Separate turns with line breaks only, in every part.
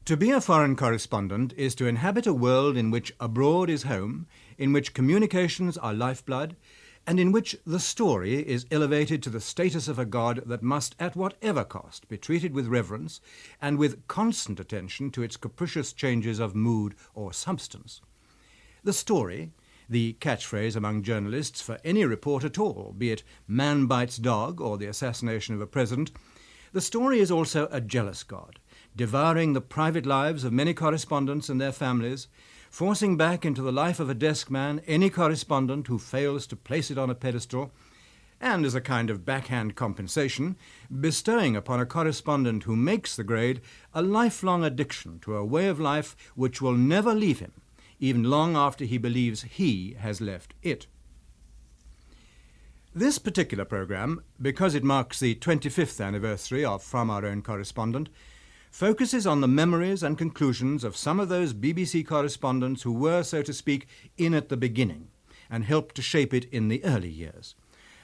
To be a foreign correspondent is to inhabit a world in which abroad is home, in which communications are lifeblood, and in which the story is elevated to the status of a god that must, at whatever cost, be treated with reverence and with constant attention to its capricious changes of mood or substance. The story, the catchphrase among journalists for any report at all, be it man bites dog or the assassination of a president, the story is also a jealous god, devouring the private lives of many correspondents and their families, forcing back into the life of a desk man any correspondent who fails to place it on a pedestal, and as a kind of backhand compensation, bestowing upon a correspondent who makes the grade a lifelong addiction to a way of life which will never leave him, even long after he believes he has left it. This particular programme, because it marks the 25th anniversary of From Our Own Correspondent, focuses on the memories and conclusions of some of those BBC correspondents who were, so to speak, in at the beginning and helped to shape it in the early years.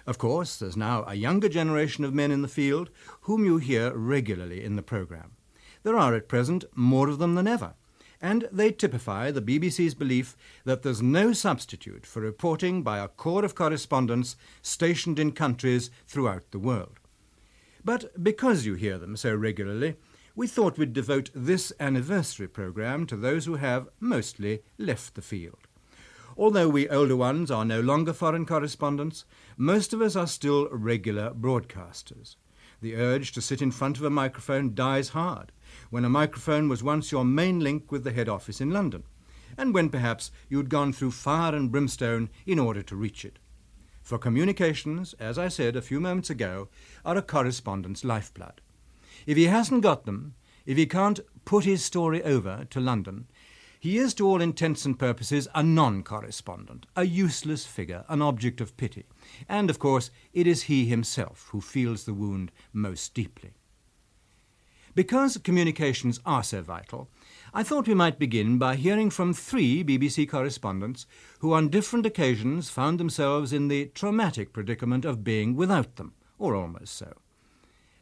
Of course, there's now a younger generation of men in the field whom you hear regularly in the programme. There are at present more of them than ever, and they typify the BBC's belief that there's no substitute for reporting by a corps of correspondents stationed in countries throughout the world. But because you hear them so regularly, we thought we'd devote this anniversary programme to those who have mostly left the field. Although we older ones are no longer foreign correspondents, most of us are still regular broadcasters. The urge to sit in front of a microphone dies hard when a microphone was once your main link with the head office in London, and when perhaps you'd gone through fire and brimstone in order to reach it. For communications, as I said a few moments ago, are a correspondent's lifeblood. If he hasn't got them, if he can't put his story over to London, he is to all intents and purposes a non-correspondent, a useless figure, an object of pity. And, of course, it is he himself who feels the wound most deeply. Because communications are so vital, I thought we might begin by hearing from 3 BBC correspondents who on different occasions found themselves in the traumatic predicament of being without them, or almost so.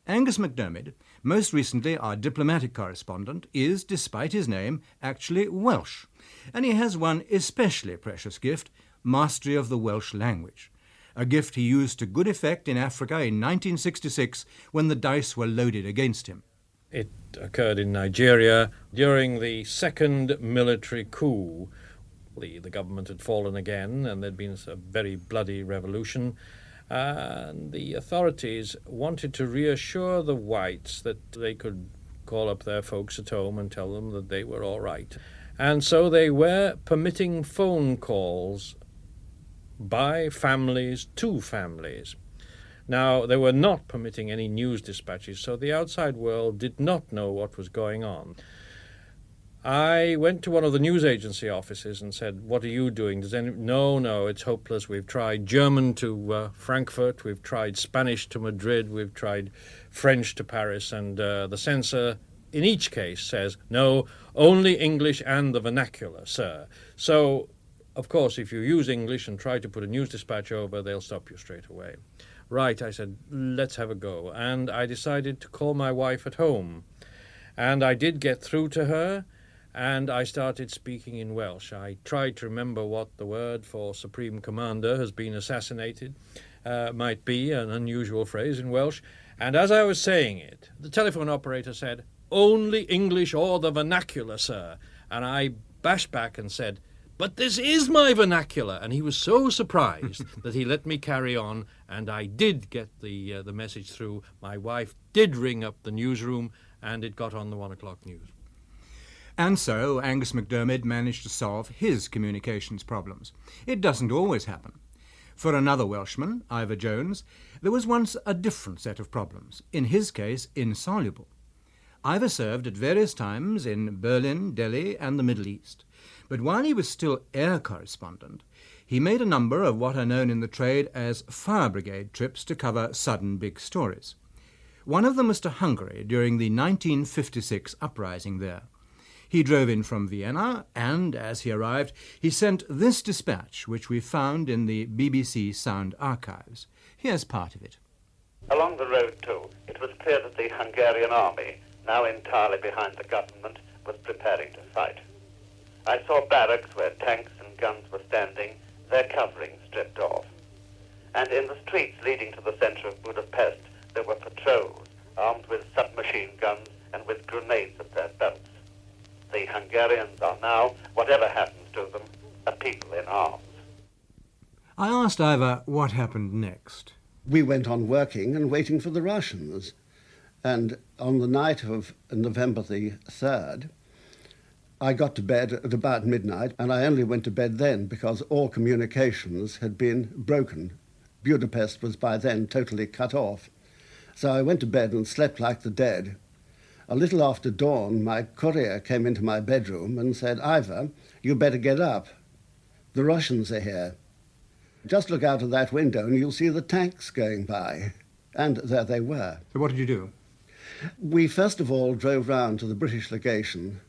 Angus McDermid, most recently our diplomatic correspondent, is, despite his name, actually Welsh, and he has one especially precious gift, mastery of the Welsh language, a gift he used to good effect in Africa in 1966 when the dice were loaded against him.
It occurred in Nigeria during the second military coup. The government had fallen again, and there'd been a very bloody revolution. And the authorities wanted to reassure the whites that they could call up their folks at home and tell them that they were all right. And so they were permitting phone calls by families to families. Now, they were not permitting any news dispatches, so the outside world did not know what was going on. I went to one of the news agency offices and said, "What are you doing? No, it's hopeless. We've tried German to Frankfurt, we've tried Spanish to Madrid, we've tried French to Paris, and the censor in each case says, no, only English and the vernacular, sir." So, of course, if you use English and try to put a news dispatch over, they'll stop you straight away. Right, I said, let's have a go. And I decided to call my wife at home. And I did get through to her, and I started speaking in Welsh. I tried to remember what the word for Supreme Commander has been assassinated might be, an unusual phrase in Welsh. And as I was saying it, the telephone operator said, "Only English or the vernacular, sir." And I bashed back and said, "But this is my vernacular." And he was so surprised that he let me carry on, and I did get the message through. My wife did ring up the newsroom, and it got on the 1 o'clock news.
And so Angus McDermid managed to solve his communications problems. It doesn't always happen. For another Welshman, Ivor Jones, there was once a different set of problems, in his case insoluble. Ivor served at various times in Berlin, Delhi and the Middle East, but while he was still air correspondent, he made a number of what are known in the trade as fire brigade trips to cover sudden big stories. One of them was to Hungary during the 1956 uprising there. He drove in from Vienna, and as he arrived, he sent this dispatch, which we found in the BBC Sound archives. Here's part of it.
Along the road, too, it was clear that the Hungarian army, now entirely behind the government, was preparing to fight. I saw barracks where tanks and guns were standing, their covering stripped off. And in the streets leading to the centre of Budapest, there were patrols armed with submachine guns and with grenades at their belts. The Hungarians are now, whatever happens to them, a people in arms.
I asked Ivor what happened next.
We went on working and waiting for the Russians. And on the night of November the 3rd, I got to bed at about midnight, and I only went to bed then because all communications had been broken. Budapest was by then totally cut off. So I went to bed and slept like the dead. A little after dawn, my courier came into my bedroom and said, "Ivor, you better get up. The Russians are here. Just look out of that window and you'll see the tanks going by." And there they were.
So what did you do?
We first of all drove round to the British legation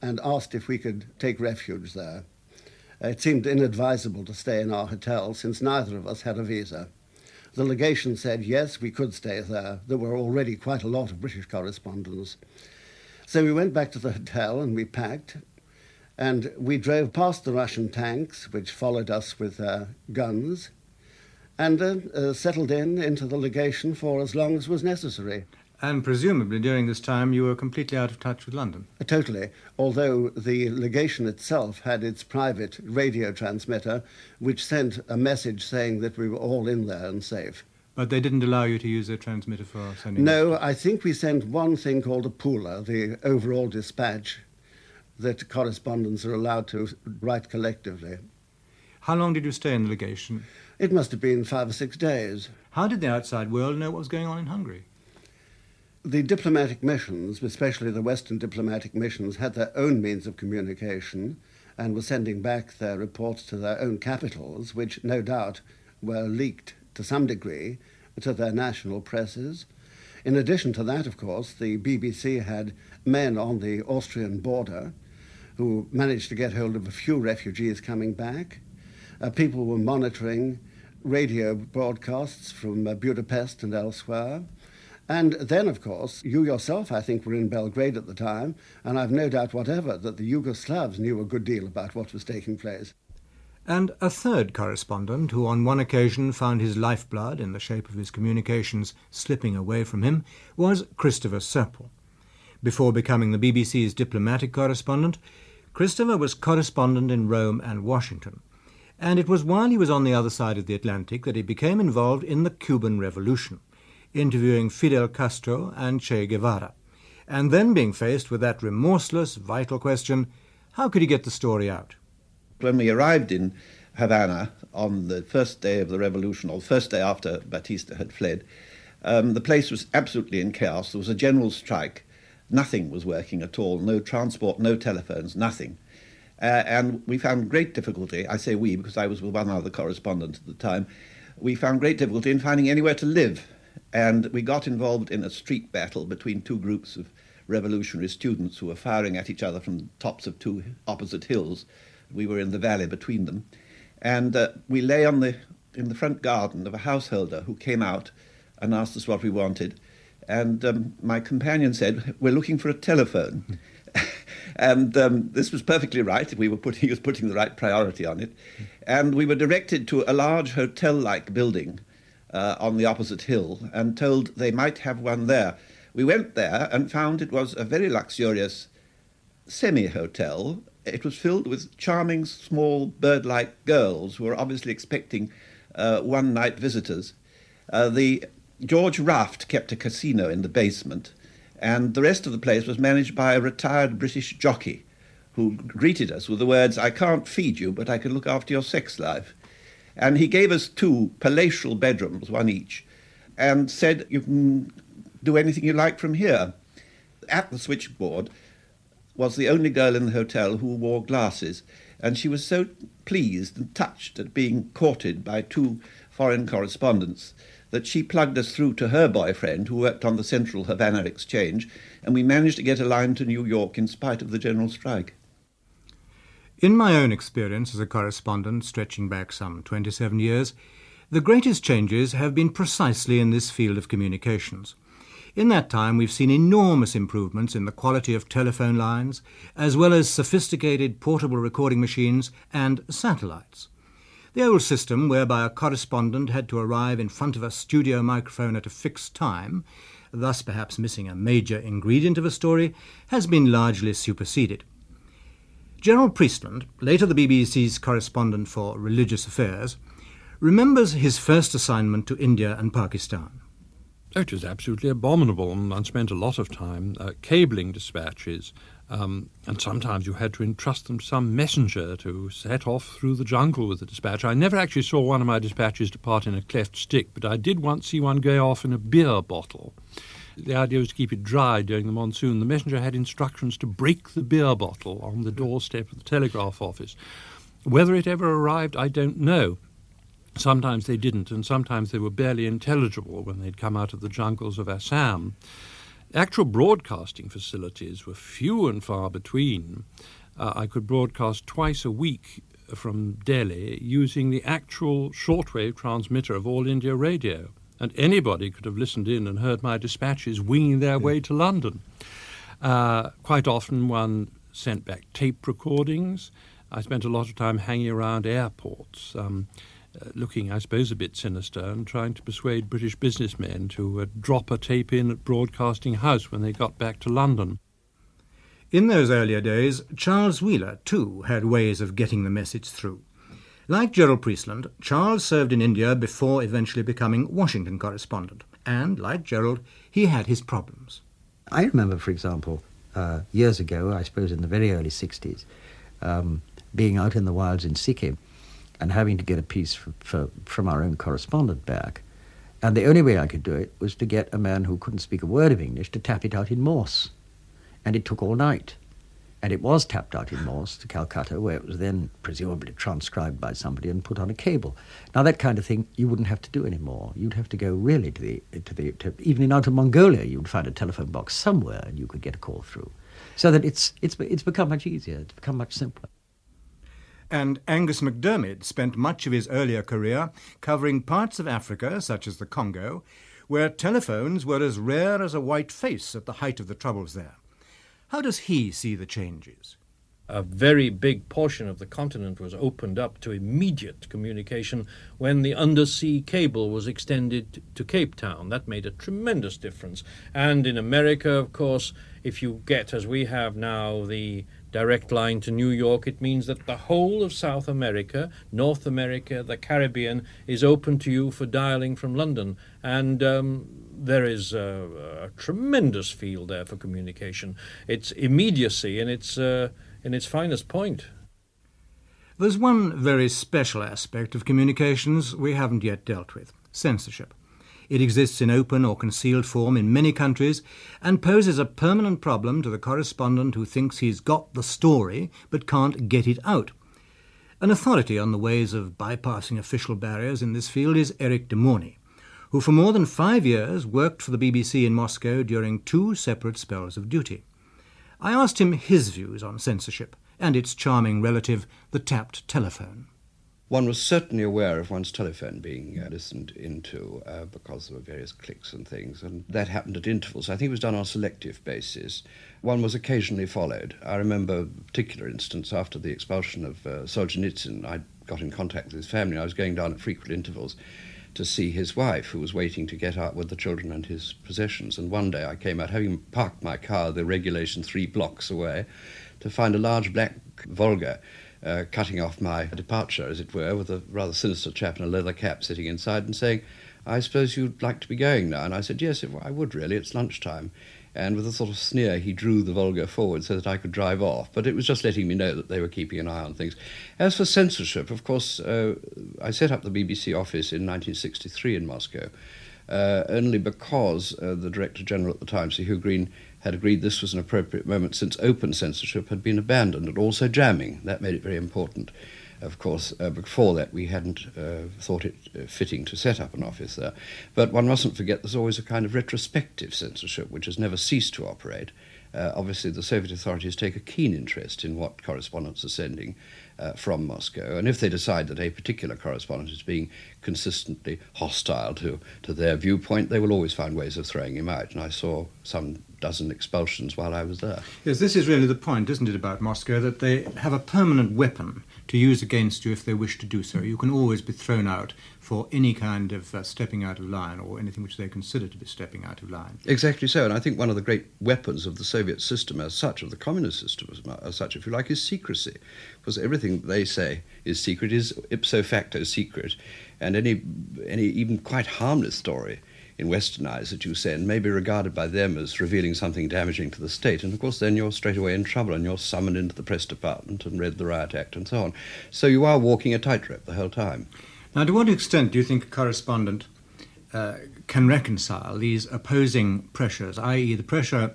and asked if we could take refuge there. It seemed inadvisable to stay in our hotel since neither of us had a visa. The legation said yes, we could stay there. There were already quite a lot of British correspondents. So we went back to the hotel and we packed, and we drove past the Russian tanks, which followed us with guns, and settled into the legation for as long as was necessary.
And presumably during this time you were completely out of touch with London.
Totally, although the legation itself had its private radio transmitter, which sent a message saying that we were all in there and safe.
But they didn't allow you to use their transmitter for sending...
No, I think we sent one thing called a pooler, the overall dispatch that correspondents are allowed to write collectively.
How long did you stay in the legation?
It must have been 5 or 6 days.
How did the outside world know what was going on in Hungary?
The diplomatic missions, especially the Western diplomatic missions, had their own means of communication and were sending back their reports to their own capitals, which no doubt were leaked to some degree to their national presses. In addition to that, of course, the BBC had men on the Austrian border who managed to get hold of a few refugees coming back. People were monitoring radio broadcasts from Budapest and elsewhere. And then, of course, you yourself, I think, were in Belgrade at the time, and I've no doubt whatever that the Yugoslavs knew a good deal about what was taking place.
And a third correspondent, who on one occasion found his lifeblood in the shape of his communications slipping away from him, was Christopher Serpell. Before becoming the BBC's diplomatic correspondent, Christopher was correspondent in Rome and Washington. And it was while he was on the other side of the Atlantic that he became involved in the Cuban Revolution, interviewing Fidel Castro and Che Guevara, and then being faced with that remorseless, vital question, how could he get the story out?
When we arrived in Havana on the first day of the revolution, or the first day after Batista had fled, the place was absolutely in chaos. There was a general strike. Nothing was working at all, no transport, no telephones, nothing. And we found great difficulty, I say we because I was with one other correspondent at the time, we found great difficulty in finding anywhere to live. And we got involved in a street battle between two groups of revolutionary students who were firing at each other from the tops of two opposite hills. We were in the valley between them. And we lay in the front garden of a householder who came out and asked us what we wanted. And my companion said, "We're looking for a telephone." And this was perfectly right. He was putting the right priority on it. And we were directed to a large hotel-like building on the opposite hill and told they might have one there. We went there and found it was a very luxurious semi-hotel. It was filled with charming, small, bird-like girls who were obviously expecting one-night visitors. The George Raft kept a casino in the basement, and the rest of the place was managed by a retired British jockey who greeted us with the words, "I can't feed you, but I can look after your sex life." And he gave us 2 palatial bedrooms, one each, and said, "You can do anything you like from here." At the switchboard was the only girl in the hotel who wore glasses, and she was so pleased and touched at being courted by 2 foreign correspondents that she plugged us through to her boyfriend, who worked on the Central Havana Exchange, and we managed to get a line to New York in spite of the general strike.
In my own experience as a correspondent, stretching back some 27 years, the greatest changes have been precisely in this field of communications. In that time, we've seen enormous improvements in the quality of telephone lines, as well as sophisticated portable recording machines and satellites. The old system, whereby a correspondent had to arrive in front of a studio microphone at a fixed time, thus perhaps missing a major ingredient of a story, has been largely superseded. Gerald Priestland, later the BBC's correspondent for religious affairs, remembers his first assignment to India and Pakistan.
It was absolutely abominable, and I spent a lot of time cabling dispatches, and sometimes you had to entrust them to some messenger to set off through the jungle with the dispatch. I never actually saw one of my dispatches depart in a cleft stick, but I did once see one go off in a beer bottle. The idea was to keep it dry during the monsoon. The messenger had instructions to break the beer bottle on the doorstep of the telegraph office. Whether it ever arrived, I don't know. Sometimes they didn't, and sometimes they were barely intelligible when they'd come out of the jungles of Assam. Actual broadcasting facilities were few and far between. I could broadcast twice a week from Delhi using the actual shortwave transmitter of All India Radio, and anybody could have listened in and heard my dispatches winging their way to London. Quite often one sent back tape recordings. I spent a lot of time hanging around airports, looking, I suppose, a bit sinister and trying to persuade British businessmen to drop a tape in at Broadcasting House when they got back to London.
In those earlier days, Charles Wheeler, too, had ways of getting the message through. Like Gerald Priestland, Charles served in India before eventually becoming Washington correspondent, and, like Gerald, he had his problems.
I remember, for example, years ago, I suppose in the very early 60s, being out in the wilds in Sikkim and having to get a piece from our own correspondent back. And the only way I could do it was to get a man who couldn't speak a word of English to tap it out in Morse. And it took all night. And it was tapped out in Morse to Calcutta, where it was then presumably transcribed by somebody and put on a cable. Now, that kind of thing you wouldn't have to do anymore. You'd have to go really to even in outer Mongolia, you'd find a telephone box somewhere and you could get a call through. So that it's become much easier. It's become much simpler.
And Angus McDermid spent much of his earlier career covering parts of Africa, such as the Congo, where telephones were as rare as a white face at the height of the troubles there. How does he see the changes?
A very big portion of the continent was opened up to immediate communication when the undersea cable was extended to Cape Town. That made a tremendous difference. And in America, of course, if you get, as we have now, the direct line to New York, it means that the whole of South America, North America, the Caribbean is open to you for dialing from London. And there is a tremendous field there for communication. It's immediacy in its finest point.
There's one very special aspect of communications we haven't yet dealt with: censorship. It exists in open or concealed form in many countries and poses a permanent problem to the correspondent who thinks he's got the story but can't get it out. An authority on the ways of bypassing official barriers in this field is Erik, who for more than 5 years worked for the BBC in Moscow during 2 separate spells of duty. I asked him his views on censorship and its charming relative, the tapped telephone.
One was certainly aware of one's telephone being listened into because there were various clicks and things, and that happened at intervals. I think it was done on a selective basis. One was occasionally followed. I remember a particular instance after the expulsion of Solzhenitsyn. I got in contact with his family. I was going down at frequent intervals to see his wife, who was waiting to get out with the children and his possessions. And one day I came out, having parked my car the regulation 3 blocks away, to find a large black Volga cutting off my departure, as it were, with a rather sinister chap in a leather cap sitting inside and saying, "I suppose you'd like to be going now?" And I said, "Yes, I would really, it's lunchtime." And with a sort of sneer, he drew the Volga forward so that I could drive off. But it was just letting me know that they were keeping an eye on things. As for censorship, of course, I set up the BBC office in 1963 in Moscow, only because the Director General at the time, Sir Hugh Green, had agreed this was an appropriate moment since open censorship had been abandoned, and also jamming. That made it very important. Of course, before that we hadn't thought it fitting to set up an office there. But one mustn't forget there's always a kind of retrospective censorship which has never ceased to operate. Obviously, the Soviet authorities take a keen interest in what correspondents are sending from Moscow, and if they decide that a particular correspondent is being consistently hostile to their viewpoint, they will always find ways of throwing him out, and I saw some dozen expulsions while I was there.
Yes, this is really the point, isn't it, about Moscow, that they have a permanent weapon to use against you if they wish to do so. You can always be thrown out for any kind of stepping out of line or anything which they consider to be stepping out of line.
Exactly so, and I think one of the great weapons of the Soviet system as such, of the communist system as such, if you like, is secrecy. Because everything they say is secret is ipso facto secret, and any even quite harmless story in Western eyes that you send may be regarded by them as revealing something damaging to the state, and of course then you're straight away in trouble and you're summoned into the press department and read the Riot Act and so on. So you are walking a tightrope the whole time.
Now, to what extent do you think a correspondent can reconcile these opposing pressures, i.e. the pressure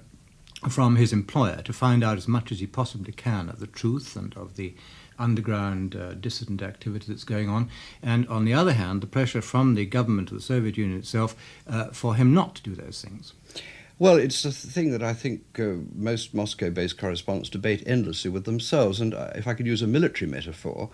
from his employer to find out as much as he possibly can of the truth and of the underground dissident activity that's going on, and on the other hand, the pressure from the government of the Soviet Union itself for him not to do those things?
Well, it's the thing that I think most Moscow-based correspondents debate endlessly with themselves, and if I could use a military metaphor,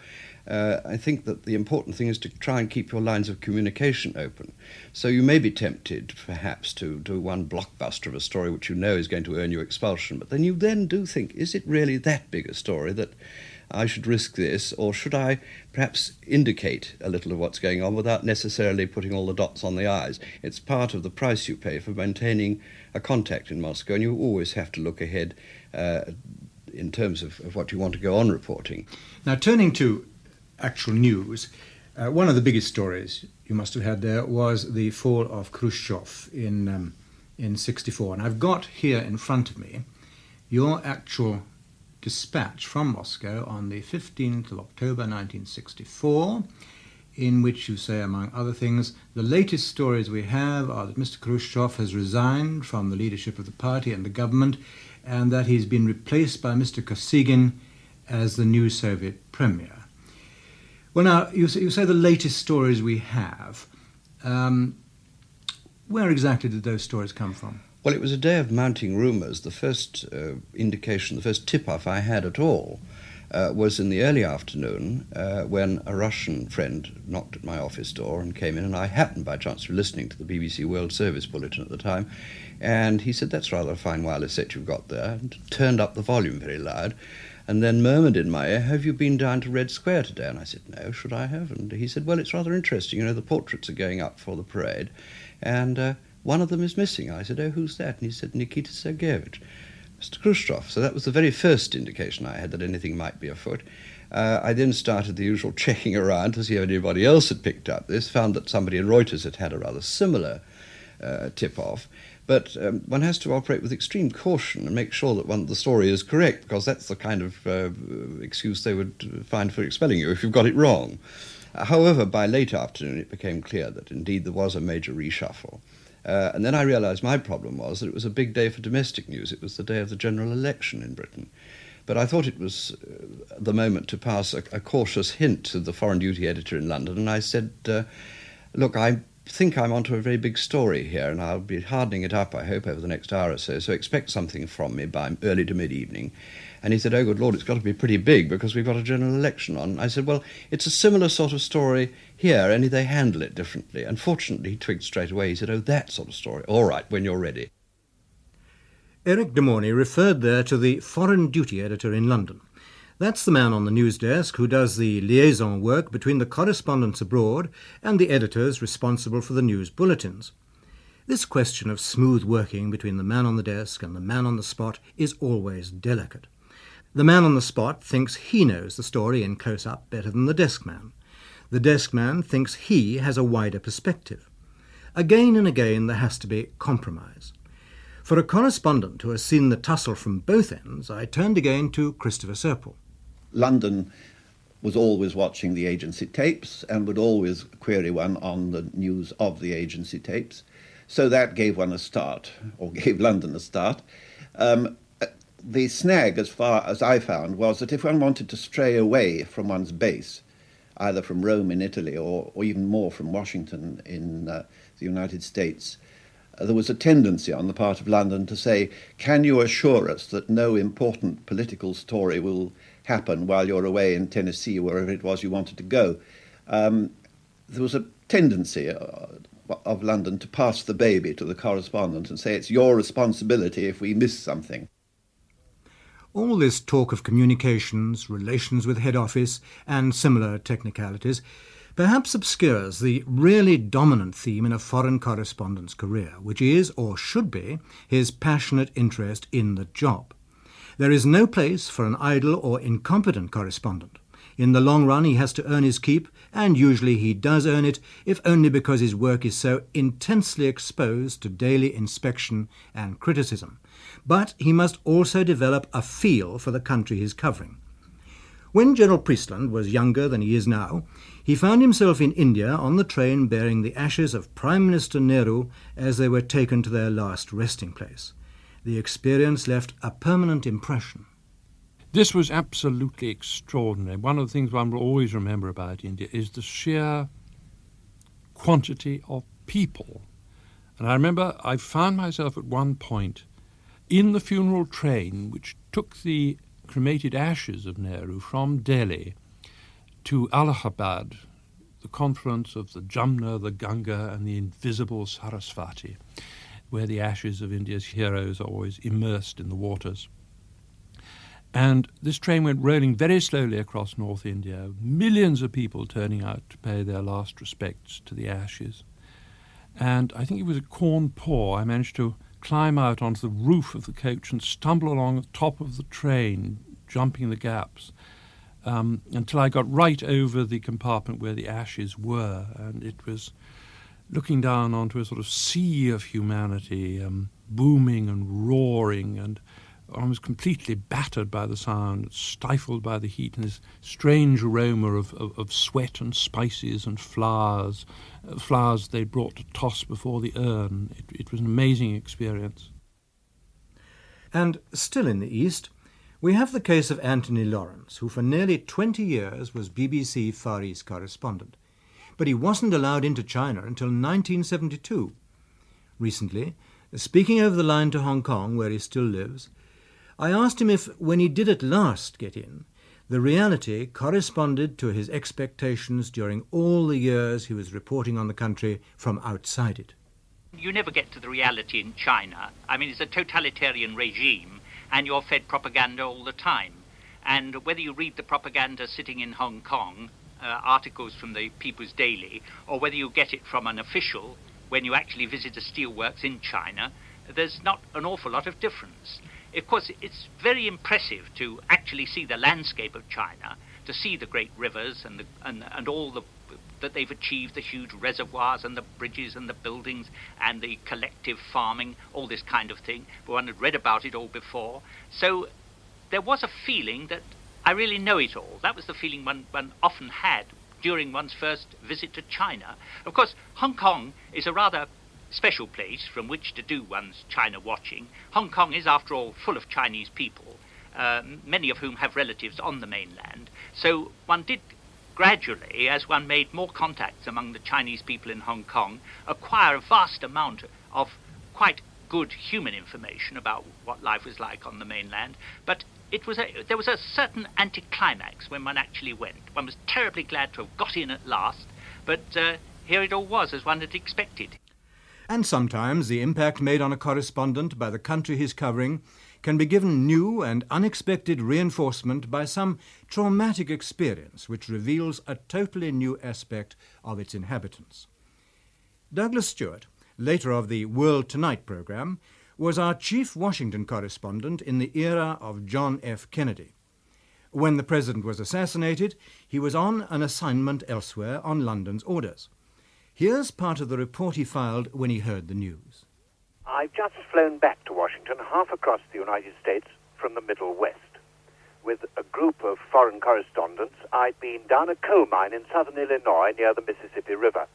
I think that the important thing is to try and keep your lines of communication open. So you may be tempted, perhaps, to do one blockbuster of a story which you know is going to earn you expulsion, but then you do think, is it really that big a story that I should risk this, or should I perhaps indicate a little of what's going on without necessarily putting all the dots on the I's? It's part of the price you pay for maintaining a contact in Moscow, and you always have to look ahead in terms of what you want to go on reporting.
Now, turning to actual news, one of the biggest stories you must have had there was the fall of Khrushchev in 1964, and I've got here in front of me your actual dispatch from Moscow on the 15th of October 1964, in which you say, among other things, the latest stories we have are that Mr. Khrushchev has resigned from the leadership of the party and the government, and that he's been replaced by Mr. Kosygin as the new Soviet premier. Well, now, you say the latest stories we have. Where exactly did those stories come from?
Well, it was a day of mounting rumours. The first indication, the first tip-off I had at all was in the early afternoon when a Russian friend knocked at my office door and came in, and I happened by chance to be listening to the BBC World Service Bulletin at the time, and he said, "That's rather a fine wireless set you've got there," and turned up the volume very loud, and then murmured in my ear, "Have you been down to Red Square today?" And I said, "No, should I have?" And he said, "Well, it's rather interesting. You know, the portraits are going up for the parade, and one of them is missing." I said, "Oh, who's that?" And he said, "Nikita Sergeyevich, Mr. Khrushchev." So that was the very first indication I had that anything might be afoot. I then started the usual checking around to see if anybody else had picked up this, found that somebody in Reuters had a rather similar tip-off. But one has to operate with extreme caution and make sure that the story is correct, because that's the kind of excuse they would find for expelling you if you've got it wrong. However, by late afternoon it became clear that indeed there was a major reshuffle. And then I realised my problem was that it was a big day for domestic news. It was the day of the general election in Britain. But I thought it was the moment to pass a cautious hint to the foreign duty editor in London, and I said, "Look, I think I'm onto a very big story here, and I'll be hardening it up, I hope, over the next hour or so expect something from me by early to mid-evening." And he said, "Oh, good Lord, it's got to be pretty big because we've got a general election on." I said, "Well, it's a similar sort of story here, only they handle it differently." And fortunately, he twigged straight away. He said, "Oh, that sort of story. All right, when you're ready."
Erik de Mauny referred there to the foreign duty editor in London. That's the man on the news desk who does the liaison work between the correspondents abroad and the editors responsible for the news bulletins. This question of smooth working between the man on the desk and the man on the spot is always delicate. The man on the spot thinks he knows the story in close-up better than the desk man. The desk man thinks he has a wider perspective. Again and again there has to be compromise. For a correspondent who has seen the tussle from both ends, I turned again to Christopher Serpell.
London was always watching the agency tapes and would always query one on the news of the agency tapes. So that gave one a start, or gave London a start. The snag, as far as I found, was that if one wanted to stray away from one's base, either from Rome in Italy or even more from Washington in the United States, there was a tendency on the part of London to say, can you assure us that no important political story will happen while you're away in Tennessee, wherever it was you wanted to go? There was a tendency of London to pass the baby to the Correspondent and say it's your responsibility if we miss something.
All this talk of communications, relations with head office and similar technicalities perhaps obscures the really dominant theme in a foreign correspondent's career, which is, or should be, his passionate interest in the job. There is no place for an idle or incompetent correspondent. In the long run, he has to earn his keep, and usually he does earn it, if only because his work is so intensely exposed to daily inspection and criticism. But he must also develop a feel for the country he's covering. When Gerald Priestland was younger than he is now, he found himself in India on the train bearing the ashes of Prime Minister Nehru as they were taken to their last resting place. The experience left a permanent impression.
This was absolutely extraordinary. One of the things one will always remember about India is the sheer quantity of people. And I remember I found myself at one point in the funeral train which took the cremated ashes of Nehru from Delhi to Allahabad, the confluence of the Jamna, the Ganga and the invisible Saraswati, where the ashes of India's heroes are always immersed in the waters. And this train went rolling very slowly across North India, millions of people turning out to pay their last respects to the ashes. And I think it was at Cawnpore I managed to climb out onto the roof of the coach and stumble along the top of the train, jumping the gaps, until I got right over the compartment where the ashes were. And it was looking down onto a sort of sea of humanity, booming and roaring, and I was completely battered by the sound, stifled by the heat, and this strange aroma of sweat and spices and flowers they brought to toss before the urn. It was an amazing experience.
And still in the East, we have the case of Anthony Lawrence, who for nearly 20 years was BBC Far East correspondent. But he wasn't allowed into China until 1972. Recently, speaking over the line to Hong Kong, where he still lives, I asked him if, when he did at last get in, the reality corresponded to his expectations during all the years he was reporting on the country from outside it.
You never get to the reality in China. I mean, it's a totalitarian regime, and you're fed propaganda all the time. And whether you read the propaganda sitting in Hong Kong, articles from the People's Daily, or whether you get it from an official when you actually visit a steelworks in China, there's not an awful lot of difference. Of course, it's very impressive to actually see the landscape of China, to see the great rivers and all that they've achieved, the huge reservoirs and the bridges and the buildings and the collective farming, all this kind of thing. But one had read about it all before. So there was a feeling that I really know it all. That was the feeling one often had during one's first visit to China. Of course, Hong Kong is a rather special place from which to do one's China watching. Hong Kong is, after all, full of Chinese people, many of whom have relatives on the mainland. So one did gradually, as one made more contacts among the Chinese people in Hong Kong, acquire a vast amount of quite good human information about what life was like on the mainland. But there was a certain anticlimax when one actually went. One was terribly glad to have got in at last, but here it all was as one had expected.
And sometimes the impact made on a correspondent by the country he's covering can be given new and unexpected reinforcement by some traumatic experience which reveals a totally new aspect of its inhabitants. Douglas Stuart, later of the World Tonight programme, was our chief Washington correspondent in the era of John F. Kennedy. When the president was assassinated, he was on an assignment elsewhere on London's orders. Here's part of the report he filed when he heard the news.
I've just flown back to Washington, half across the United States from the Middle West. With a group of foreign correspondents, I'd been down a coal mine in southern Illinois near the Mississippi River.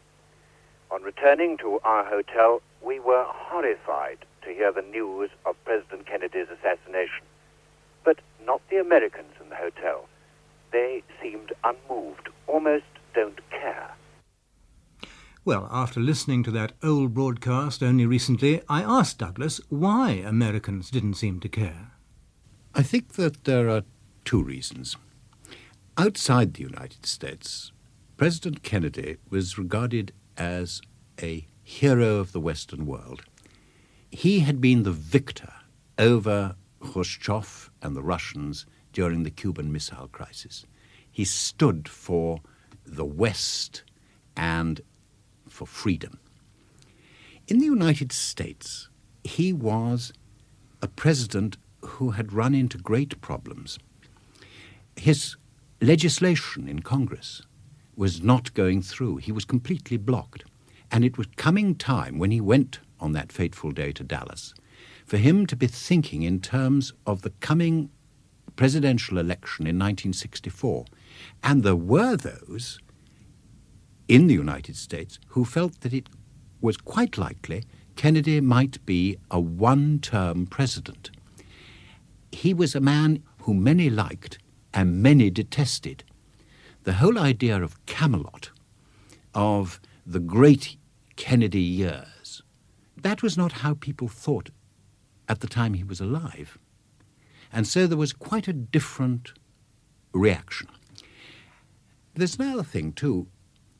On returning to our hotel, we were horrified to hear the news of President Kennedy's assassination. But not the Americans in the hotel. They seemed unmoved, almost don't care.
Well, after listening to that old broadcast only recently, I asked Douglas why Americans didn't seem to care.
I think that there are two reasons. Outside the United States, President Kennedy was regarded as a hero of the Western world. He had been the victor over Khrushchev and the Russians during the Cuban Missile Crisis. He stood for the West and for freedom. In the United States, he was a president who had run into great problems. His legislation in Congress was not going through. He was completely blocked. And it was coming time, when he went on that fateful day to Dallas, for him to be thinking in terms of the coming presidential election in 1964. And there were those in the United States who felt that it was quite likely Kennedy might be a one-term president. He was a man who many liked and many detested. The whole idea of Camelot, of the great Kennedy years, that was not how people thought at the time he was alive. And so there was quite a different reaction. There's another thing, too.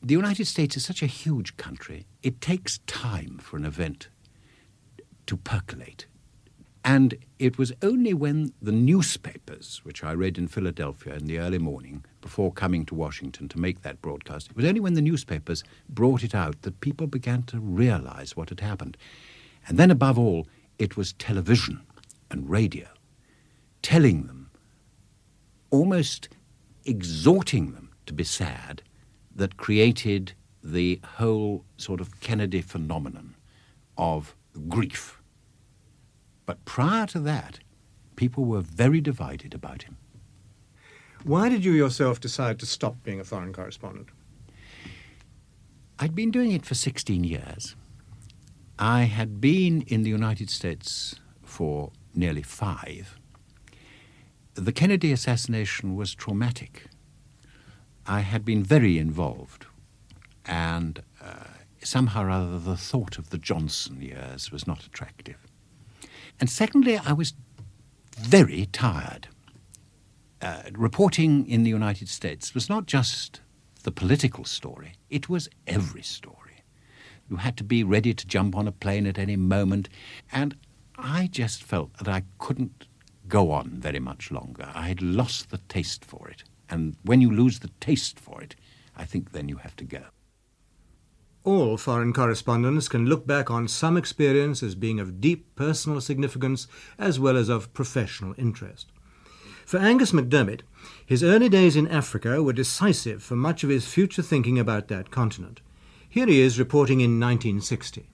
The United States is such a huge country. It takes time for an event to percolate. And it was only when the newspapers, which I read in Philadelphia in the early morning before coming to Washington to make that broadcast, it was only when the newspapers brought it out that people began to realize what had happened. And then above all, it was television and radio telling them, almost exhorting them to be sad, that created the whole sort of Kennedy phenomenon of grief. But prior to that, people were very divided about him.
Why did you yourself decide to stop being a foreign correspondent?
I'd been doing it for 16 years. I had been in the United States for nearly 5. The Kennedy assassination was traumatic. I had been very involved, and somehow or other the thought of the Johnson years was not attractive. And secondly, I was very tired. Reporting in the United States was not just the political story, it was every story. You had to be ready to jump on a plane at any moment, and I just felt that I couldn't go on very much longer. I had lost the taste for it, and when you lose the taste for it, I think then you have to go.
All foreign correspondents can look back on some experience as being of deep personal significance as well as of professional interest. For Angus McDermid, his early days in Africa were decisive for much of his future thinking about that continent. Here he is reporting in 1960.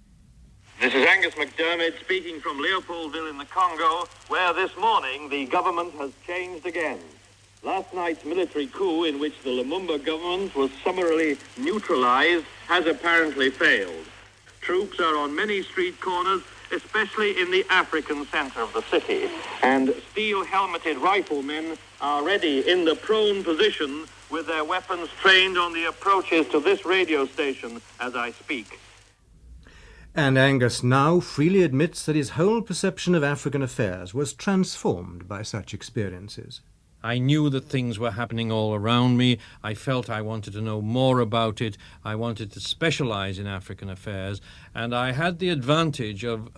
This is Angus McDermid speaking from Leopoldville in the Congo, where this morning the government has changed again. Last night's military coup, in which the Lumumba government was summarily neutralized, has apparently failed. Troops are on many street corners, especially in the African center of the city, and steel-helmeted riflemen are ready in the prone position with their weapons trained on the approaches to this radio station as I speak.
And Angus now freely admits that his whole perception of African affairs was transformed by such experiences.
I knew that things were happening all around me. I felt I wanted to know more about it. I wanted to specialize in African affairs. And I had the advantage of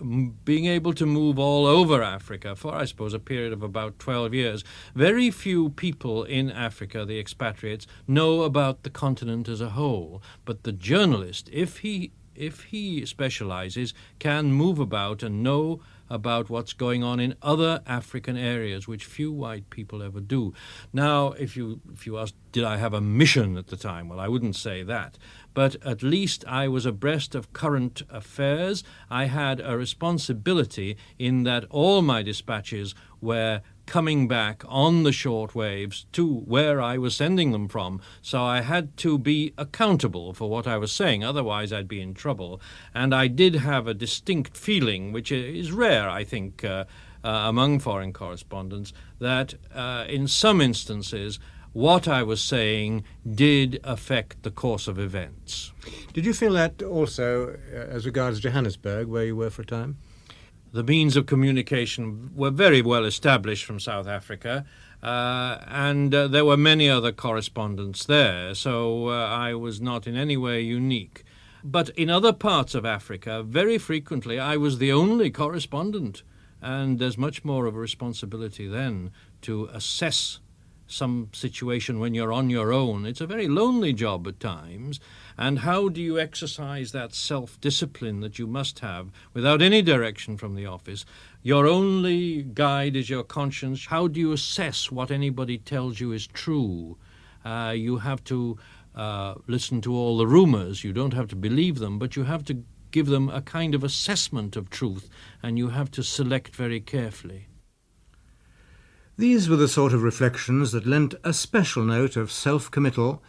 being able to move all over Africa for, I suppose, a period of about 12 years. Very few people in Africa, the expatriates, know about the continent as a whole. But the journalist, if he specializes, can move about and know about what's going on in other African areas, which few white people ever do. Now, if you ask, did I have a mission at the time? Well, I wouldn't say that. But at least I was abreast of current affairs. I had a responsibility in that all my dispatches were coming back on the short waves to where I was sending them from. So I had to be accountable for what I was saying, otherwise I'd be in trouble. And I did have a distinct feeling, which is rare, I think, among foreign correspondents, that in some instances what I was saying did affect the course of events.
Did you feel that also as regards Johannesburg, where you were for a time?
The means of communication were very well established from South Africa, and there were many other correspondents there, so I was not in any way unique. But in other parts of Africa, very frequently, I was the only correspondent, and there's much more of a responsibility then to assess some situation when you're on your own. It's a very lonely job at times, and how do you exercise that self-discipline that you must have without any direction from the office? Your only guide is your conscience. How do you assess what anybody tells you is true? You have to listen to all the rumours. You don't have to believe them, but you have to give them a kind of assessment of truth, and you have to select very carefully.
These were the sort of reflections that lent a special note of self-committal,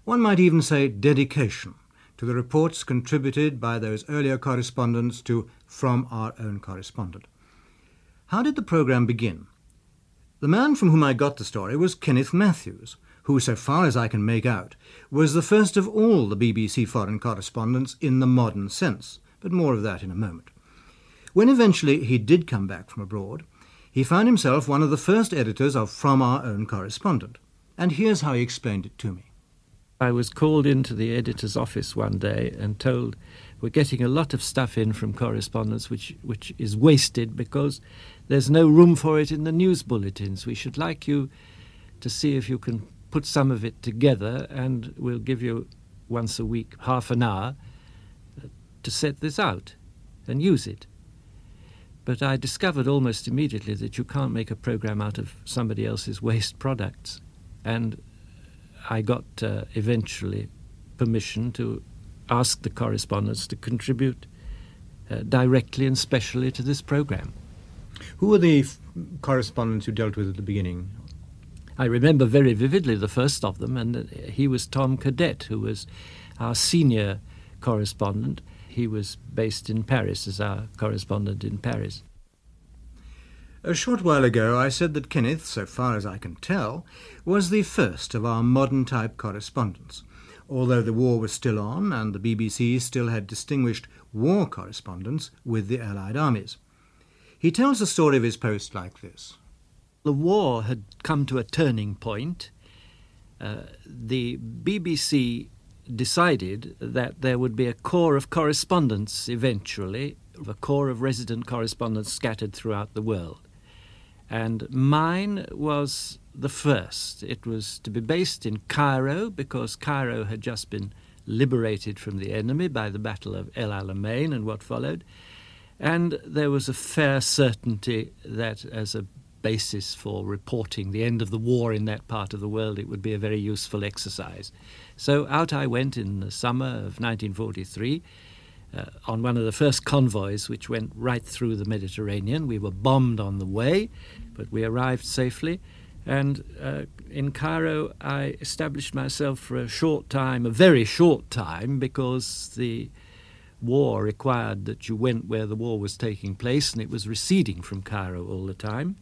one might even say dedication, to the reports contributed by those earlier correspondents to From Our Own Correspondent. How did the programme begin? The man from whom I got the story was Kenneth Matthews, who, so far as I can make out, was the first of all the BBC foreign correspondents in the modern sense, but more of that in a moment. When eventually he did come back from abroad, he found himself one of the first editors of From Our Own Correspondent, and here's how he explained it to me.
I was called into the editor's office one day and told we're getting a lot of stuff in from correspondence which is wasted because there's no room for it in the news bulletins. We should like you to see if you can put some of it together, and we'll give you once a week, half an hour, to set this out and use it. But I discovered almost immediately that you can't make a programme out of somebody else's waste products. And I got eventually permission to ask the correspondents to contribute directly and specially to this programme.
Who were the correspondents you dealt with at the beginning?
I remember very vividly the first of them, and he was Tom Cadet, who was our senior correspondent. He was based in Paris as our correspondent in Paris.
A short while ago I said that Kenneth, so far as I can tell, was the first of our modern-type correspondents, although the war was still on and the BBC still had distinguished war correspondents with the Allied armies. He tells the story of his post like this.
The war had come to a turning point. The BBC decided that there would be a corps of correspondents eventually, a corps of resident correspondents scattered throughout the world. And mine was the first. It was to be based in Cairo because Cairo had just been liberated from the enemy by the Battle of El Alamein and what followed. And there was a fair certainty that as a basis for reporting the end of the war in that part of the world, it would be a very useful exercise. So out I went in the summer of 1943 on one of the first convoys which went right through the Mediterranean. We were bombed on the way, but we arrived safely. And in Cairo I established myself for a short time, a very short time, because the war required that you went where the war was taking place, and it was receding from Cairo all the time.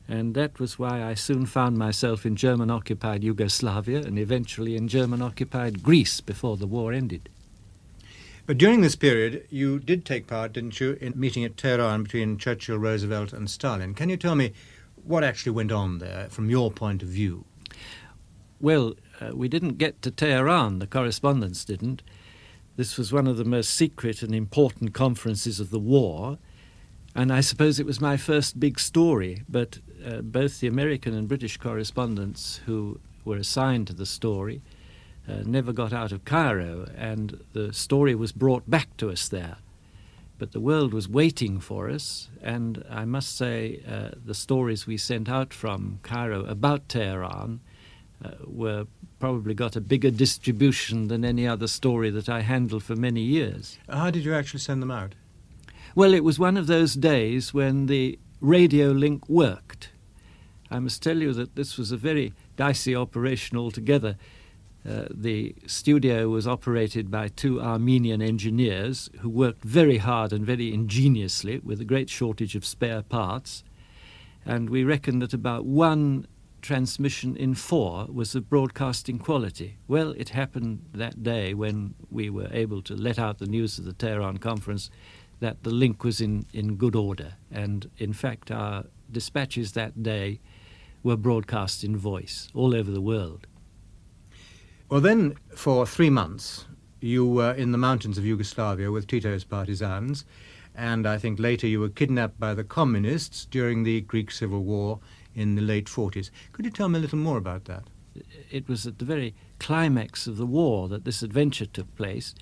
And that was why I soon found myself in German-occupied Yugoslavia and eventually in German-occupied Greece before the war ended.
But during this period, you did take part, didn't you, in a meeting at Tehran between Churchill, Roosevelt and Stalin. Can you tell me what actually went on there from your point of view?
Well, we didn't get to Tehran, the correspondents didn't. This was one of the most secret and important conferences of the war, and I suppose it was my first big story, but both the American and British correspondents who were assigned to the story never got out of Cairo, and the story was brought back to us there. But the world was waiting for us, and I must say the stories we sent out from Cairo about Tehran were probably got a bigger distribution than any other story that I handled for many years.
How did you actually send them out?
Well, it was one of those days when the radio link worked. I must tell you that this was a very dicey operation altogether. The studio was operated by two Armenian engineers who worked very hard and very ingeniously with a great shortage of spare parts. And we reckoned that about one transmission in 4 was of broadcasting quality. Well, it happened that day when we were able to let out the news of the Tehran conference that the link was in good order. And in fact, our dispatches that day were broadcast in voice all over the world.
Well, then, for 3 months, you were in the mountains of Yugoslavia with Tito's partisans, and I think later you were kidnapped by the communists during the Greek Civil War in the late 40s. Could you tell me a little more about that?
It was at the very climax of the war that this adventure took place.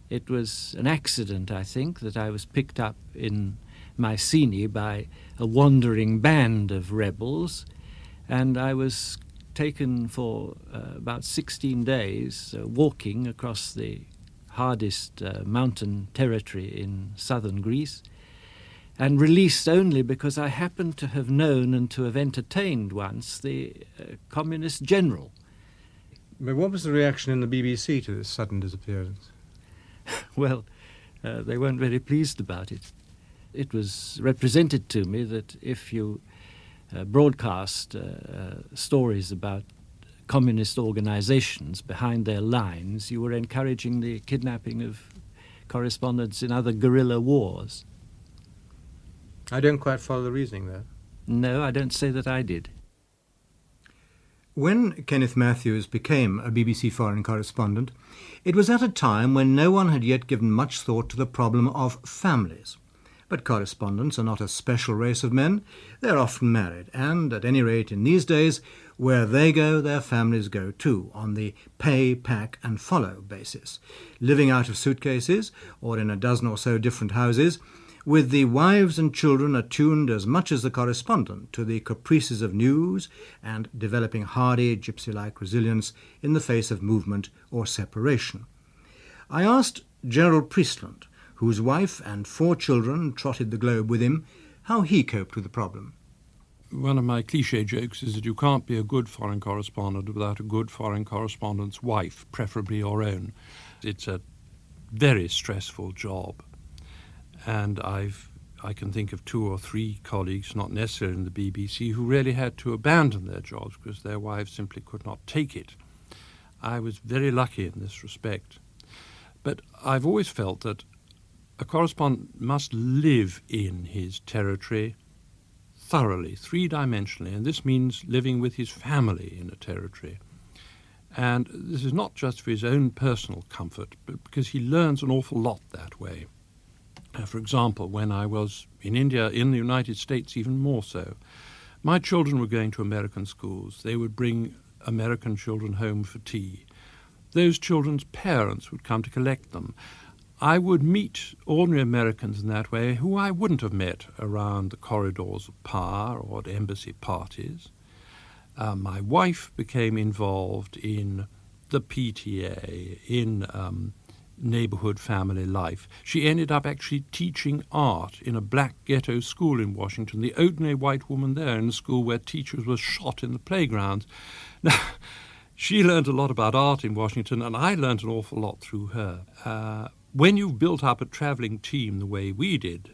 It was an accident, I think, that I was picked up in Mycenae by a wandering band of rebels, and I was taken for about 16 days walking across the hardest mountain territory in southern Greece, and released only because I happened to have known and to have entertained once the communist general.
But what was the reaction in the BBC to this sudden disappearance?
Well, they weren't very pleased about it. It was represented to me that if you broadcast stories about communist organizations behind their lines, you were encouraging the kidnapping of correspondents in other guerrilla wars.
I don't quite follow the reasoning there.
No, I don't say that I did.
When Kenneth Matthews became a BBC foreign correspondent, it was at a time when no one had yet given much thought to the problem of families. But correspondents are not a special race of men. They're often married, and, at any rate in these days, where they go, their families go too, on the pay, pack and follow basis, living out of suitcases or in a dozen or so different houses, with the wives and children attuned as much as the correspondent to the caprices of news and developing hardy, gypsy-like resilience in the face of movement or separation. I asked Gerald Priestland, whose wife and 4 children trotted the globe with him, how he coped with the problem.
One of my cliché jokes is that you can't be a good foreign correspondent without a good foreign correspondent's wife, preferably your own. It's a very stressful job. And I can think of 2 or 3 colleagues, not necessarily in the BBC, who really had to abandon their jobs because their wives simply could not take it. I was very lucky in this respect. But I've always felt that a correspondent must live in his territory thoroughly, 3-dimensionally, and this means living with his family in a territory. And this is not just for his own personal comfort, but because he learns an awful lot that way. For example, when I was in India, in the United States even more so, my children were going to American schools. They would bring American children home for tea. Those children's parents would come to collect them. I would meet ordinary Americans in that way who I wouldn't have met around the corridors of power or at embassy parties. My wife became involved in the PTA, in neighborhood family life. She ended up actually teaching art in a black ghetto school in Washington, the only white woman there in a school where teachers were shot in the playgrounds. Now, she learned a lot about art in Washington, and I learned an awful lot through her. When you've built up a traveling team the way we did,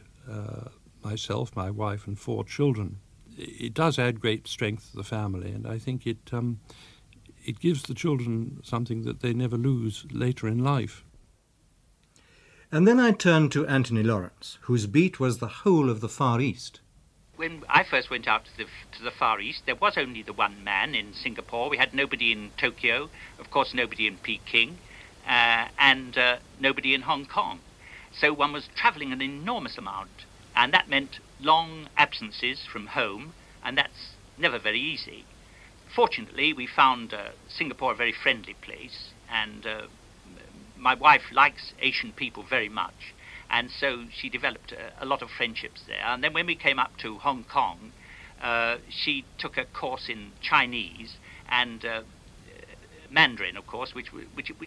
myself, my wife, and 4 children, it does add great strength to the family, and I think it gives the children something that they never lose later in life.
And then I turned to Anthony Lawrence, whose beat was the whole of the Far East.
When I first went out to the Far East, there was only the one man in Singapore. We had nobody in Tokyo, of course nobody in Peking, and nobody in Hong Kong. So one was travelling an enormous amount, and that meant long absences from home, and that's never very easy. Fortunately, we found Singapore a very friendly place, and my wife likes Asian people very much, and so she developed a lot of friendships there. And then when we came up to Hong Kong, she took a course in Chinese and Mandarin, of course, which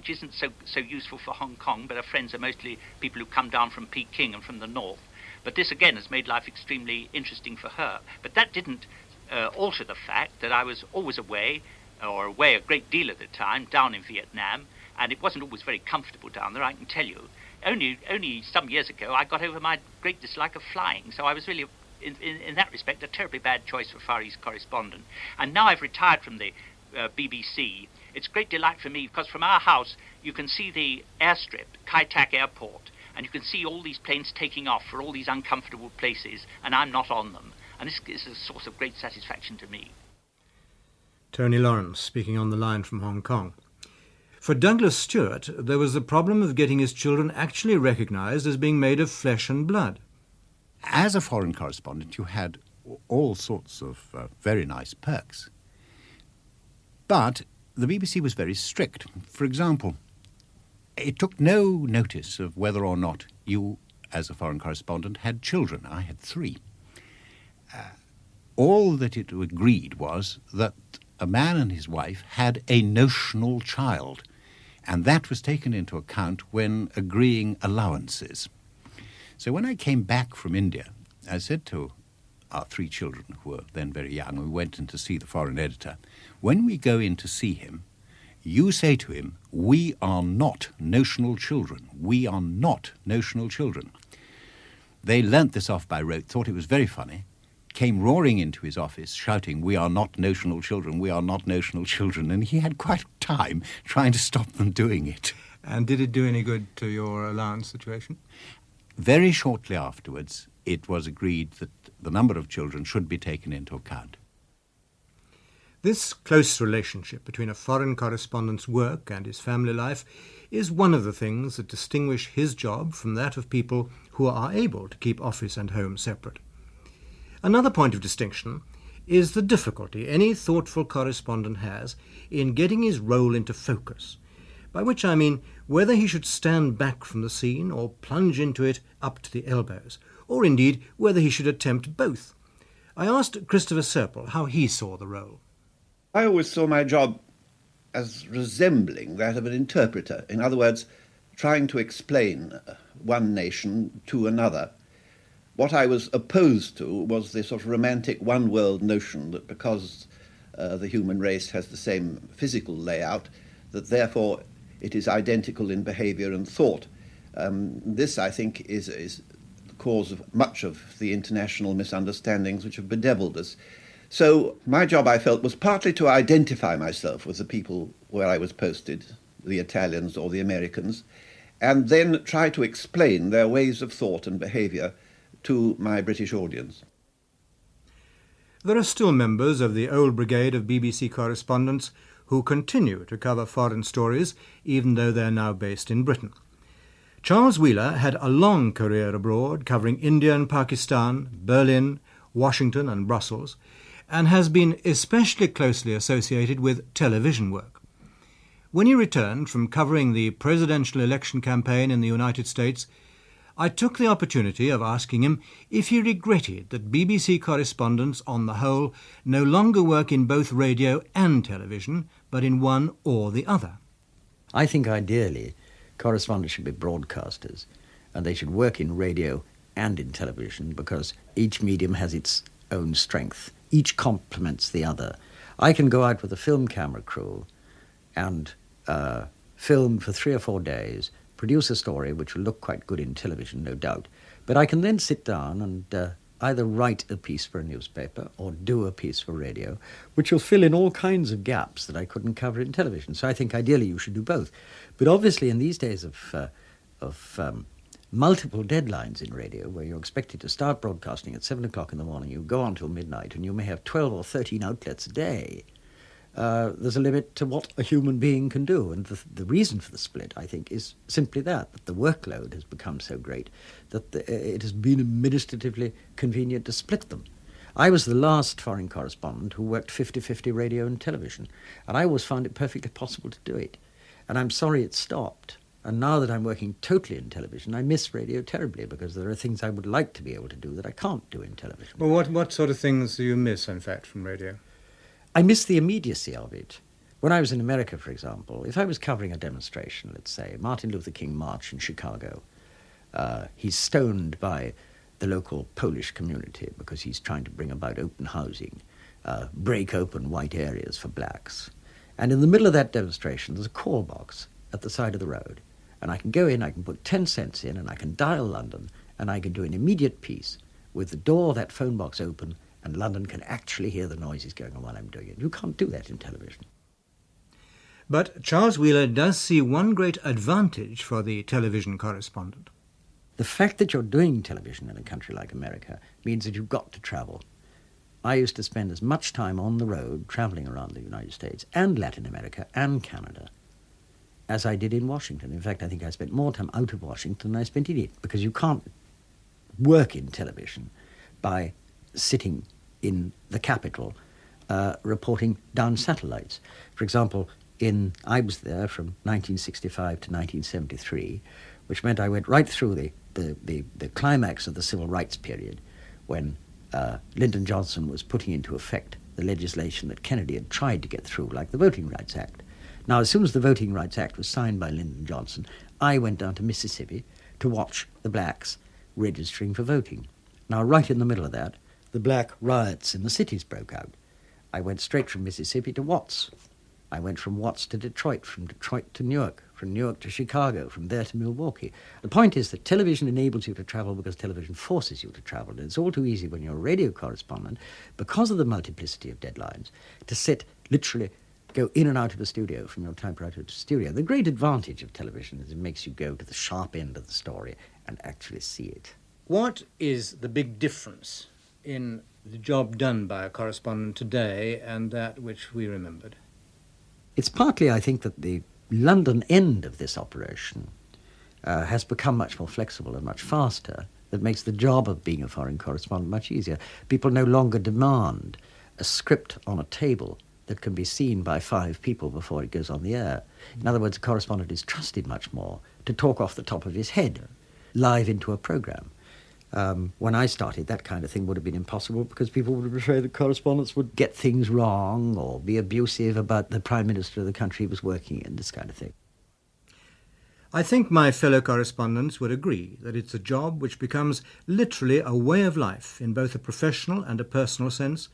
isn't so useful for Hong Kong, but her friends are mostly people who come down from Peking and from the north. But this, again, has made life extremely interesting for her. But that didn't alter the fact that I was always away a great deal at the time, down in Vietnam, and it wasn't always very comfortable down there, I can tell you. Only some years ago, I got over my great dislike of flying, so I was really in that respect, a terribly bad choice for Far East correspondent. And now I've retired from the BBC. It's great delight for me because from our house you can see the airstrip, Kai Tak Airport, and you can see all these planes taking off for all these uncomfortable places, and I'm not on them. And this is a source of great satisfaction to me.
Tony Lawrence, speaking on the line from Hong Kong. For Douglas Stuart, there was the problem of getting his children actually recognised as being made of flesh and blood.
As a foreign correspondent, you had all sorts of very nice perks. But the BBC was very strict. For example, it took no notice of whether or not you, as a foreign correspondent, had children. I had 3. All that it agreed was that a man and his wife had a notional child, and that was taken into account when agreeing allowances. So when I came back from India, I said to our 3 children, who were then very young, we went in to see the foreign editor, when we go in to see him, you say to him, we are not notional children. We are not notional children. They learnt this off by rote, thought it was very funny, came roaring into his office shouting, we are not notional children, we are not notional children, and he had quite time trying to stop them doing it.
And did it do any good to your allowance situation?
Very shortly afterwards, it was agreed that the number of children should be taken into account.
This close relationship between a foreign correspondent's work and his family life is one of the things that distinguish his job from that of people who are able to keep office and home separate. Another point of distinction is the difficulty any thoughtful correspondent has in getting his role into focus, by which I mean whether he should stand back from the scene or plunge into it up to the elbows, or indeed whether he should attempt both. I asked Christopher Serpell how he saw the role.
I always saw my job as resembling that of an interpreter. In other words, trying to explain one nation to another. What I was opposed to was the sort of romantic one-world notion that because the human race has the same physical layout, that therefore it is identical in behaviour and thought. This, I think, is the cause of much of the international misunderstandings which have bedeviled us. So my job, I felt, was partly to identify myself with the people where I was posted, the Italians or the Americans, and then try to explain their ways of thought and behaviour to my British audience.
There are still members of the old brigade of BBC correspondents who continue to cover foreign stories, even though they're now based in Britain. Charles Wheeler had a long career abroad, covering India and Pakistan, Berlin, Washington and Brussels, and has been especially closely associated with television work. When he returned from covering the presidential election campaign in the United States, I took the opportunity of asking him if he regretted that BBC correspondents, on the whole, no longer work in both radio and television, but in one or the other.
I think ideally correspondents should be broadcasters, and they should work in radio and in television because each medium has its own strength. Each complements the other. I can go out with a film camera crew and film for 3 or 4 days, produce a story which will look quite good in television, no doubt. But I can then sit down and either write a piece for a newspaper or do a piece for radio, which will fill in all kinds of gaps that I couldn't cover in television. So I think ideally you should do both. But obviously in these days of multiple deadlines in radio, where you're expected to start broadcasting at 7 o'clock in the morning, you go on till midnight, and you may have 12 or 13 outlets a day, there's a limit to what a human being can do. And the reason for the split, I think, is simply that the workload has become so great that it has been administratively convenient to split them. I was the last foreign correspondent who worked 50-50 radio and television, and I always found it perfectly possible to do it. And I'm sorry it stopped. And now that I'm working totally in television, I miss radio terribly because there are things I would like to be able to do that I can't do in television.
Well, what sort of things do you miss, in fact, from radio?
I miss the immediacy of it. When I was in America, for example, if I was covering a demonstration, let's say, Martin Luther King March in Chicago, he's stoned by the local Polish community because he's trying to bring about open housing, break open white areas for blacks. And in the middle of that demonstration, there's a call box at the side of the road. And I can go in, I can put 10 cents in, and I can dial London, and I can do an immediate piece with the door of that phone box open, and London can actually hear the noises going on while I'm doing it. You can't do that in television.
But Charles Wheeler does see one great advantage for the television correspondent.
The fact that you're doing television in a country like America means that you've got to travel. I used to spend as much time on the road traveling around the United States and Latin America and Canada as I did in Washington. In fact, I think I spent more time out of Washington than I spent in it, because you can't work in television by sitting in the capital reporting down satellites. For example, I was there from 1965 to 1973, which meant I went right through the climax of the civil rights period, when Lyndon Johnson was putting into effect the legislation that Kennedy had tried to get through, like the Voting Rights Act. Now, as soon as the Voting Rights Act was signed by Lyndon Johnson, I went down to Mississippi to watch the blacks registering for voting. Now, right in the middle of that, the black riots in the cities broke out. I went straight from Mississippi to Watts. I went from Watts to Detroit, from Detroit to Newark, from Newark to Chicago, from there to Milwaukee. The point is that television enables you to travel because television forces you to travel. And it's all too easy when you're a radio correspondent, because of the multiplicity of deadlines, to sit literally, go in and out of the studio, from your typewriter to the studio. The great advantage of television is it makes you go to the sharp end of the story and actually see it.
What is the big difference in the job done by a correspondent today and that which we remembered?
It's partly, I think, that the London end of this operation has become much more flexible and much faster. That makes the job of being a foreign correspondent much easier. People no longer demand a script on a table that can be seen by 5 people before it goes on the air. In other words, a correspondent is trusted much more to talk off the top of his head, live into a programme. When I started, that kind of thing would have been impossible, because people would be afraid that correspondents would get things wrong or be abusive about the Prime Minister of the country he was working in, this kind of thing.
I think my fellow correspondents would agree that it's a job which becomes literally a way of life in both a professional and a personal sense,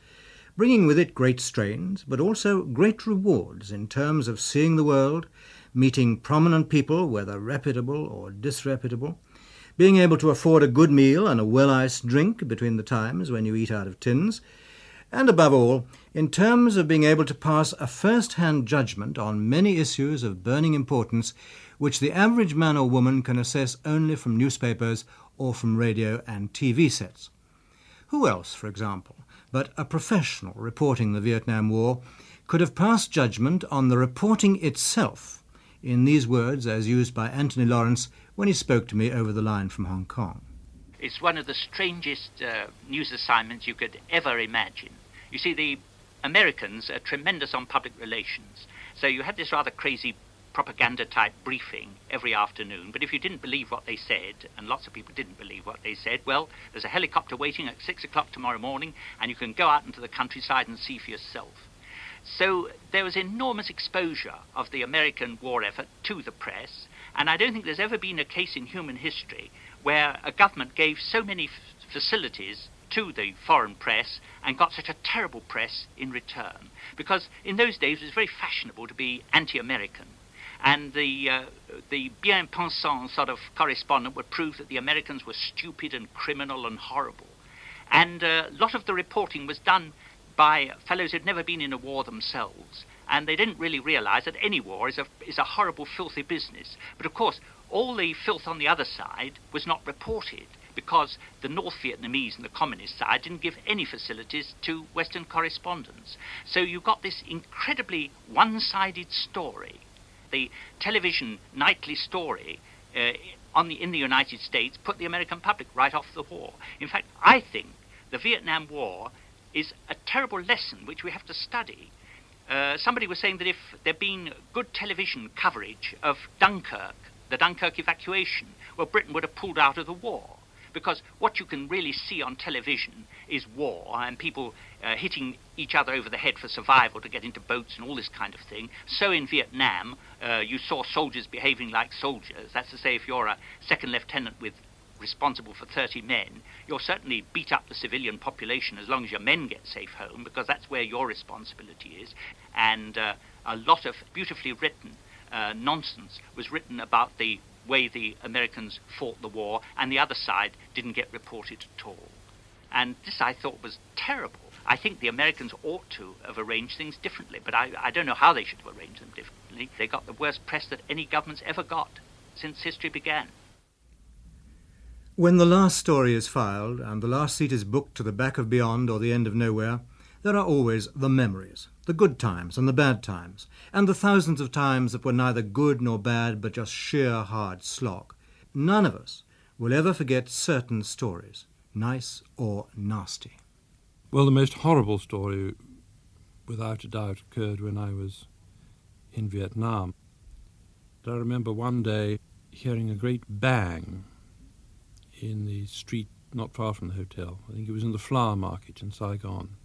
bringing with it great strains, but also great rewards in terms of seeing the world, meeting prominent people, whether reputable or disreputable, being able to afford a good meal and a well-iced drink between the times when you eat out of tins, and above all, in terms of being able to pass a first-hand judgment on many issues of burning importance which the average man or woman can assess only from newspapers or from radio and TV sets. Who else, for example, but a professional reporting the Vietnam War could have passed judgment on the reporting itself in these words as used by Anthony Lawrence when he spoke to me over the line from Hong Kong?
It's one of the strangest news assignments you could ever imagine. You see, the Americans are tremendous on public relations, so you had this rather crazy propaganda-type briefing every afternoon, but if you didn't believe what they said, and lots of people didn't believe what they said, well, there's a helicopter waiting at 6 o'clock tomorrow morning, and you can go out into the countryside and see for yourself. So there was enormous exposure of the American war effort to the press, and I don't think there's ever been a case in human history where a government gave so many facilities to the foreign press and got such a terrible press in return. Because in those days it was very fashionable to be anti-American, and the bien-pensant sort of correspondent would prove that the Americans were stupid and criminal and horrible. And a lot of the reporting was done by fellows who'd never been in a war themselves, and they didn't really realize that any war is a horrible, filthy business. But of course, all the filth on the other side was not reported, because the North Vietnamese and the communist side didn't give any facilities to Western correspondents. So you got this incredibly one-sided story. The television nightly story in the United States put the American public right off the war. In fact, I think the Vietnam War is a terrible lesson which we have to study. Somebody was saying that if there'd been good television coverage of Dunkirk, the Dunkirk evacuation, well, Britain would have pulled out of the war. Because what you can really see on television is war and people hitting each other over the head for survival to get into boats and all this kind of thing. So in Vietnam, you saw soldiers behaving like soldiers. That's to say, if you're a second lieutenant responsible for 30 men, you'll certainly beat up the civilian population as long as your men get safe home, because that's where your responsibility is. And a lot of beautifully written nonsense was written about the way the Americans fought the war, and the other side didn't get reported at all. And this I thought was terrible. I think the Americans ought to have arranged things differently, but I don't know how they should have arranged them differently. They got the worst press that any government's ever got since history began.
When the last story is filed and the last seat is booked to the back of Beyond or the end of Nowhere, there are always the memories, the good times and the bad times, and the thousands of times that were neither good nor bad but just sheer hard slog. None of us will ever forget certain stories, nice or nasty.
Well, the most horrible story, without a doubt, occurred when I was in Vietnam. I remember one day hearing a great bang in the street not far from the hotel. I think it was in the flower market in Saigon.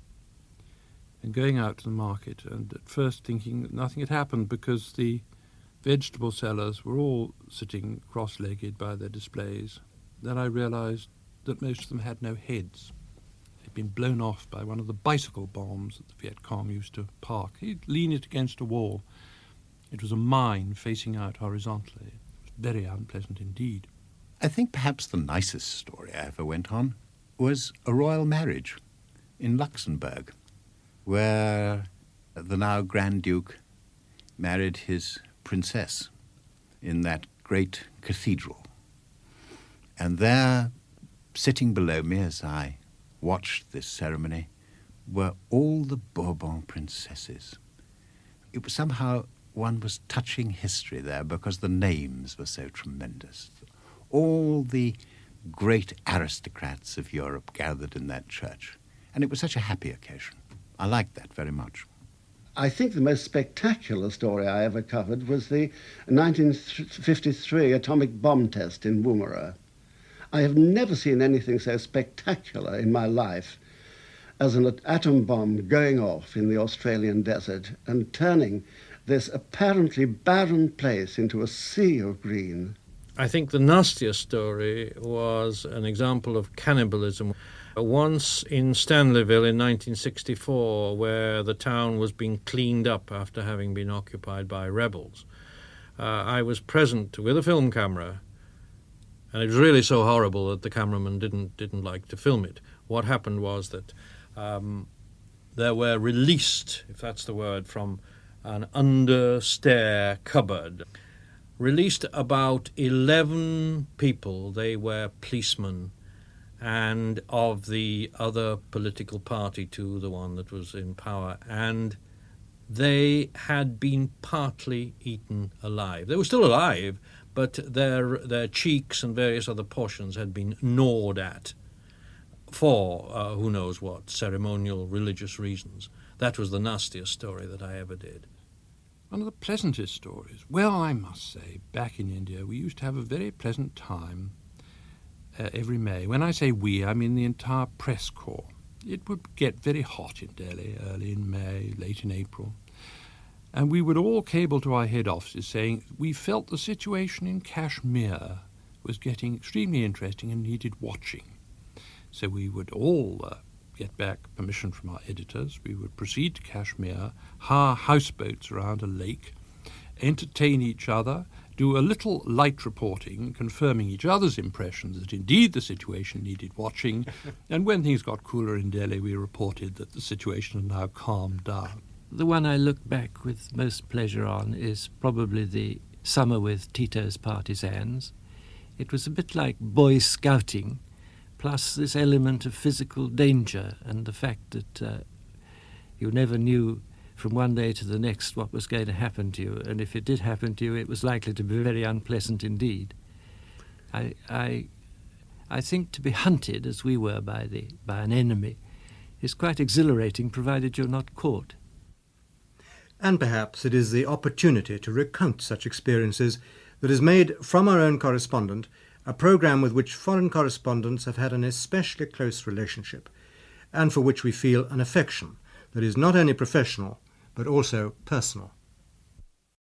And going out to the market and at first thinking that nothing had happened because the vegetable sellers were all sitting cross-legged by their displays. Then I realized that most of them had no heads. They'd been blown off by one of the bicycle bombs that the Viet Cong used to park. He'd lean it against a wall. It was a mine facing out horizontally. It was very unpleasant indeed.
I think perhaps the nicest story I ever went on was a royal marriage in Luxembourg, where the now Grand Duke married his princess in that great cathedral. And there, sitting below me as I watched this ceremony, were all the Bourbon princesses. It was somehow one was touching history there because the names were so tremendous. All the great aristocrats of Europe gathered in that church. And it was such a happy occasion. I liked that very much.
I think the most spectacular story I ever covered was the 1953 atomic bomb test in Woomera. I have never seen anything so spectacular in my life as an atom bomb going off in the Australian desert and turning this apparently barren place into a sea of green.
I think the nastiest story was an example of cannibalism. Once in Stanleyville in 1964, where the town was being cleaned up after having been occupied by rebels. I was present with a film camera, and it was really so horrible that the cameraman didn't like to film it. What happened was that there were released, if that's the word, from an understair cupboard, released about 11 people. They were policemen and of the other political party to the one that was in power, and they had been partly eaten alive. They were still alive, but their cheeks and various other portions had been gnawed at for who knows what, ceremonial religious reasons. That was the nastiest story that I ever did.
One of the pleasantest stories. Well, I must say, back in India, we used to have a very pleasant time every May. When I say we, I mean the entire press corps. It would get very hot in Delhi, early in May, late in April. And we would all cable to our head offices saying we felt the situation in Kashmir was getting extremely interesting and needed watching. So we would all get back permission from our editors. We would proceed to Kashmir, hire houseboats around a lake, entertain each other, do a little light reporting, confirming each other's impressions that indeed the situation needed watching, and when things got cooler in Delhi, we reported that the situation had now calmed down.
The one I look back with most pleasure on is probably the summer with Tito's partisans. It was a bit like boy scouting, plus this element of physical danger and the fact that you never knew from one day to the next what was going to happen to you, and if it did happen to you, it was likely to be very unpleasant indeed. I think to be hunted, as we were, by an enemy is quite exhilarating, provided you're not caught.
And perhaps it is the opportunity to recount such experiences that has made From Our Own Correspondent a programme with which foreign correspondents have had an especially close relationship, and for which we feel an affection that is not only professional but also personal.